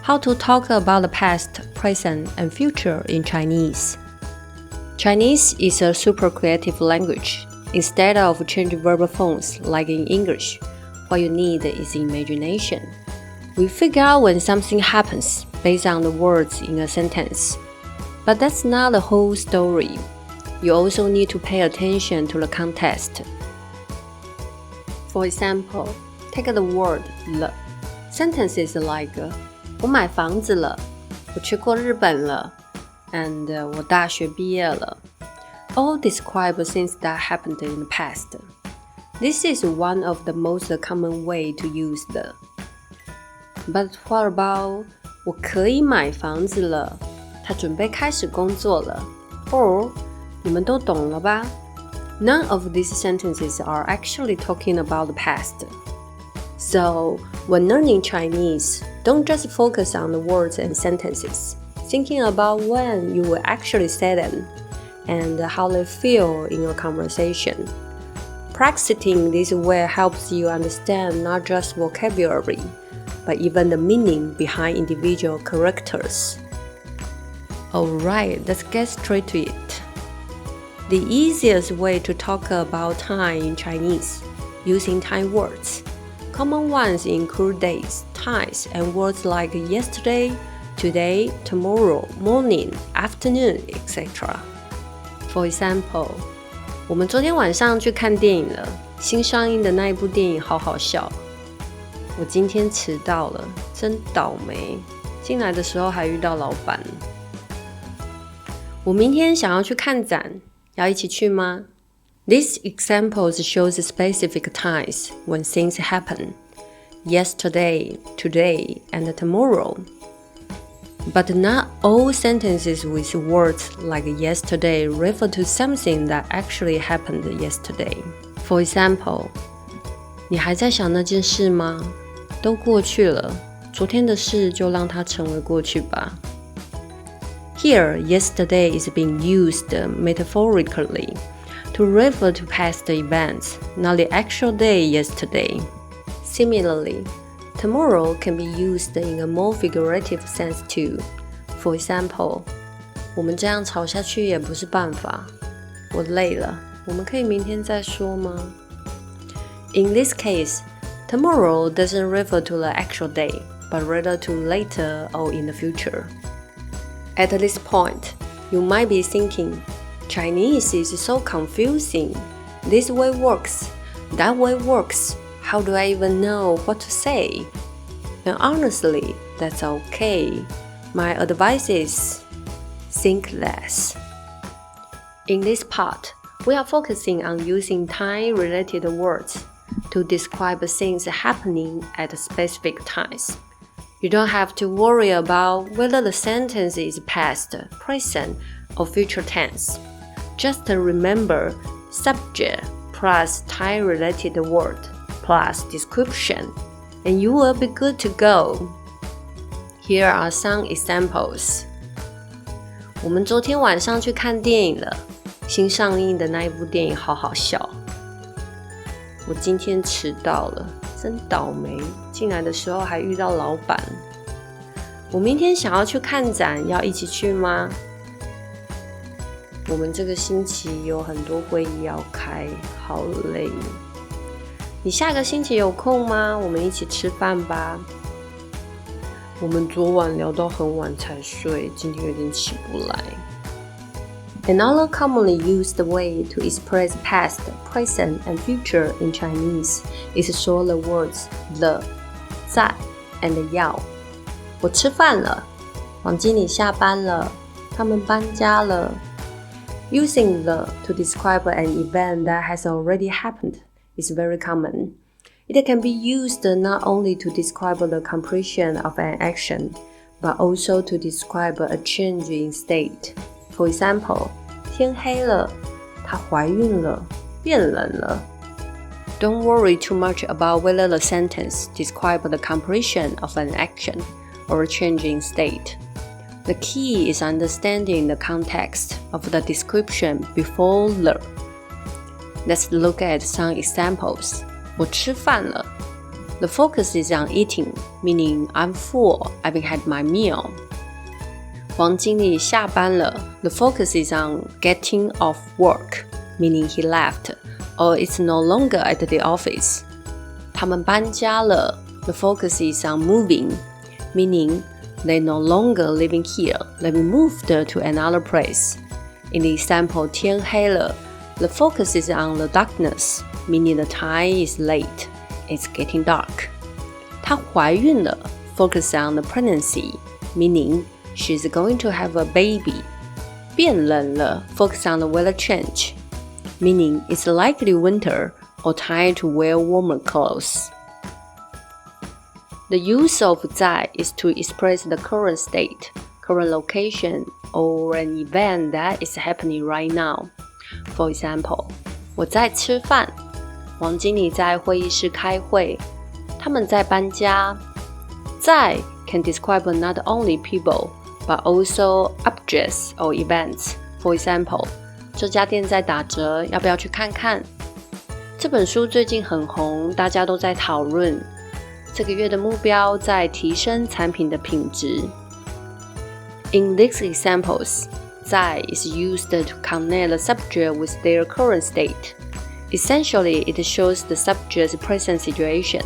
How to talk about the past, present, and future in Chinese. Chinese is a super creative language. Instead of changing verbal forms like in English, what you need is imagination. We figure out when something happens based on the words in a sentence. But that's not the whole story. You also need to pay attention to the context. For example, take the word 了 Sentences like 我买房子了，我去过日本了 and 我大学毕业了 all describe things that happened in the past. This is one of the most common way to use the. But what about 我可以买房子了，他准备开始工作了 or 你们都懂了吧 None of these sentences are actually talking about the past. So, when learning Chinese, don't just focus on the words and sentences, thinking about when you will actually say them and how they feel in a conversation. Practicing this way helps you understand not just vocabulary, but even the meaning behind individual characters. Alright, let's get straight to it. The easiest way to talk about time in Chinese, using time words. Common ones include days, times, and words like yesterday, today, tomorrow, morning, afternoon, etc. For example, 我们昨天晚上去看电影了，新上映的那一部电影好好笑。我今天迟到了，真倒霉，进来的时候还遇到老板。我明天想要去看展，要一起去吗？These examples show specific times when things happen. Yesterday, today, and tomorrow. But not all sentences with words like yesterday refer to something that actually happened yesterday. For example, 你还在想那件事吗？都过去了，昨天的事就让它成为过去吧。Here, yesterday is being used metaphorically to refer to past events, not the actual day yesterday. Similarly, tomorrow can be used in a more figurative sense too. For example, 我们这样吵下去也不是办法，我累了，我们可以明天再说吗？ In this case, tomorrow doesn't refer to the actual day, but rather to later or in the future. At this point, you might be thinking, Chinese is so confusing. This way works, that way works. How do I even know what to say? And honestly, that's okay. My advice is, think less. In this part, we are focusing on using time-related words to describe things happening at specific times. You don't have to worry about whether the sentence is past, present, or future tense. Just remember subject plus time-related word plus description, and you will be good to go. Here are some examples. 我们昨天晚上去看电影了，新上映的那一部电影好好笑。我今天迟到了，真倒霉，进来的时候还遇到老板。我明天想要去看展，要一起去吗？我们这个星期有很多会议要开，好累。你下个星期有空吗？我们一起吃饭吧。我们昨晚聊到很晚才睡，今天有点起不来。Another commonly used way to express past, present, and future in Chinese is show the words 了、在 and 要。我吃饭了，王经理下班了，他们搬家了。Using 了 to describe an event that has already happened is very common. It can be used not only to describe the completion of an action, but also to describe a change in state. For example, 天黑了，她怀孕了，变冷了。Don't worry too much about whether the sentence describes the completion of an action or a change in state. The key is understanding the context of the description before the. Let's look at some examples. 我吃饭了 The focus is on eating, meaning I'm full, I've had my meal. 黄经理下班了 The focus is on getting off work, meaning he left, or it's no longer at the office. 他们搬家了 The focus is on moving, meaning they're no longer living here, they've moved to another place. In the example 天黑了 The focus is on the darkness, meaning the time is late, it's getting dark. 她怀孕了 Focus on the pregnancy, meaning she's going to have a baby. 变冷了 Focus on the weather change, meaning it's likely winter or time to wear warmer clothes. The use of 在 is to express the current state, current location, or an event that is happening right now. For example, 我在吃饭，黄经理在会议室开会，他们在搬家。在 can describe not only people, but also objects or events. For example, 这家店在打折，要不要去看看？这本书最近很红，大家都在讨论。这个月的目标在提升产品的品质。In these examples, 在 is used to connect the subject with their current state. Essentially, it shows the subject's present situation.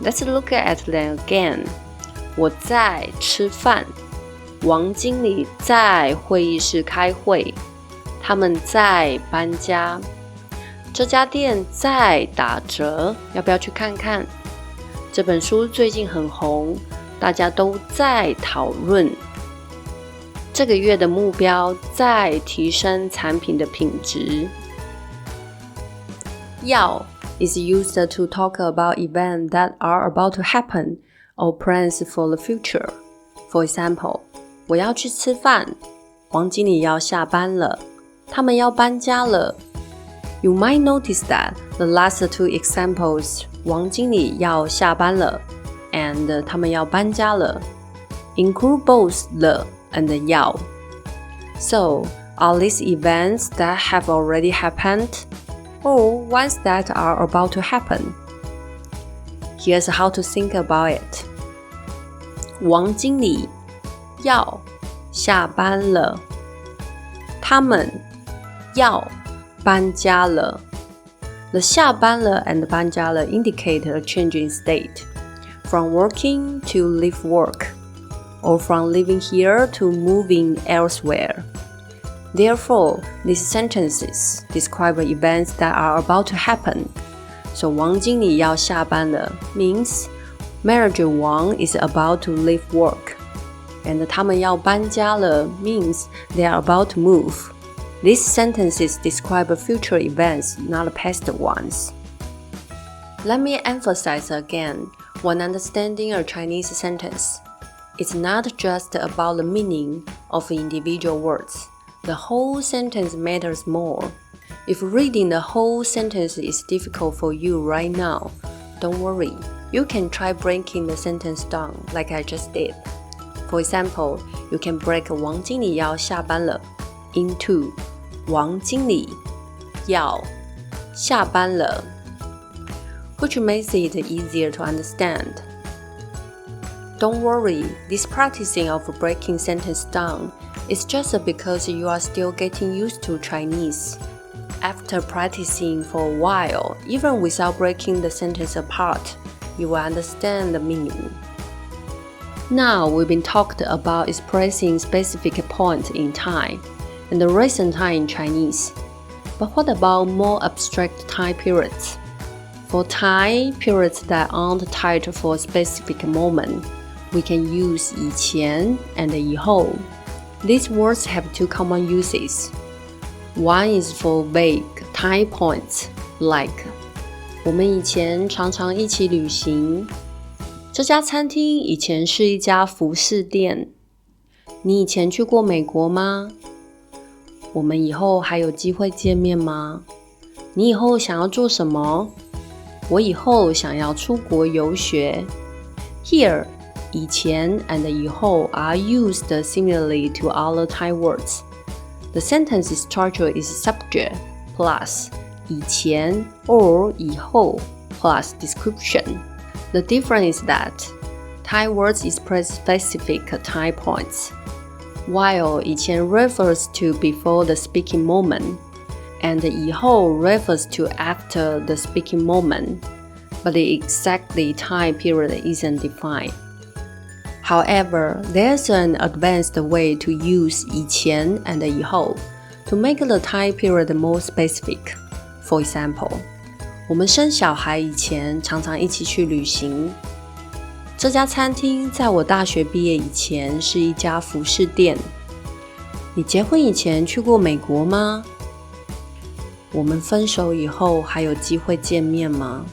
Let's look at them again. 我在吃饭，王经理在会议室开会，他们在搬家，这家店在打折，要不要去看看？这本书最近很红，大家都在讨论。这个月的目标在提升产品的品质。要 is used to talk about events that are about to happen or plans for the future. For example, 我要去吃饭，黄经理要下班了，他们要搬家了。You might notice that the last two examples, 王经理要下班了 and 他们要搬家了 include both the and 要。So, are these events that have already happened or ones that are about to happen? Here's how to think about it. 王经理要下班了，他们要搬家了。The 下班了 and 搬家了 indicate a change in state, from working to leave work, or from living here to moving elsewhere. Therefore, these sentences describe events that are about to happen. So 王经理要下班了 means Manager Wang is about to leave work. And 他们要搬家了 means they are about to move. These sentences describe future events, not past ones. Let me emphasize again, when understanding a Chinese sentence, it's not just about the meaning of individual words. The whole sentence matters more. If reading the whole sentence is difficult for you right now, don't worry. You can try breaking the sentence down like I just did. For example, you can break 王经理要下班了 into 王经理要下班了 which makes it easier to understand. Don't worry, this practicing of breaking sentence down is just because you are still getting used to Chinese. After practicing for a while, even without breaking the sentence apart, you will understand the meaning. Now we've been talked about expressing specific points in time and the recent time in Chinese. But what about more abstract time periods? For time periods that aren't tied for a specific moment, we can use 以前 and 以后. These words have two common uses. One is for vague time points, like 我们以前常常一起旅行。这家餐厅以前是一家服饰店。你以前去过美国吗？我们以后还有机会见面吗？你以后想要做什么？我以后想要出国游学。Here, 以前 and 以后 are used similarly to other Thai words. The sentence structure is subject plus 以前 or 以后 plus description. The difference is that Thai words express specific Thai points, while 以前 refers to before the speaking moment, and 以后 refers to after the speaking moment, but the exact time period isn't defined. However, there's an advanced way to use 以前 and 以后 to make the time period more specific. For example, 我们生小孩以前常常一起去旅行。这家餐厅在我大学毕业以前是一家服饰店。你结婚以前去过美国吗？我们分手以后还有机会见面吗？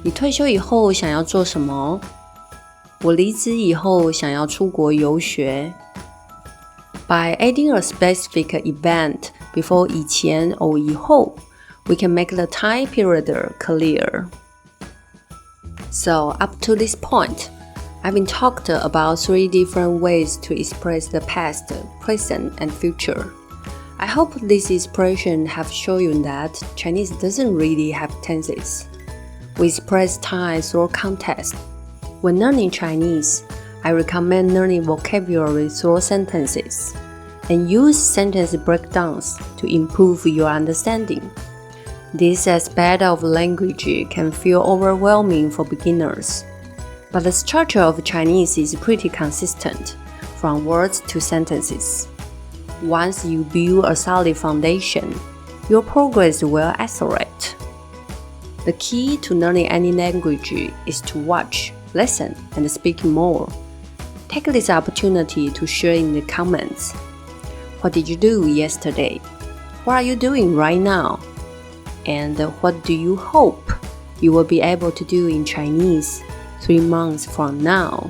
你退休以后想要做什么？我离职以后想要出国游学。By adding a specific event before 以前 or 以后, we can make the time period clear. So up to this point, I've been talked about 3 different ways to express the past, present, and future. I hope this expression have shown you that Chinese doesn't really have tenses. We express time through context. When learning Chinese, I recommend learning vocabulary through sentences and use sentence breakdowns to improve your understanding. This aspect of language can feel overwhelming for beginners, but the structure of Chinese is pretty consistent, from words to sentences. Once you build a solid foundation, your progress will accelerate. The key to learning any language is to watch, listen, and speak more. Take this opportunity to share in the comments. What did you do yesterday? What are you doing right now? And what do you hope you will be able to do in Chinese 3 months from now?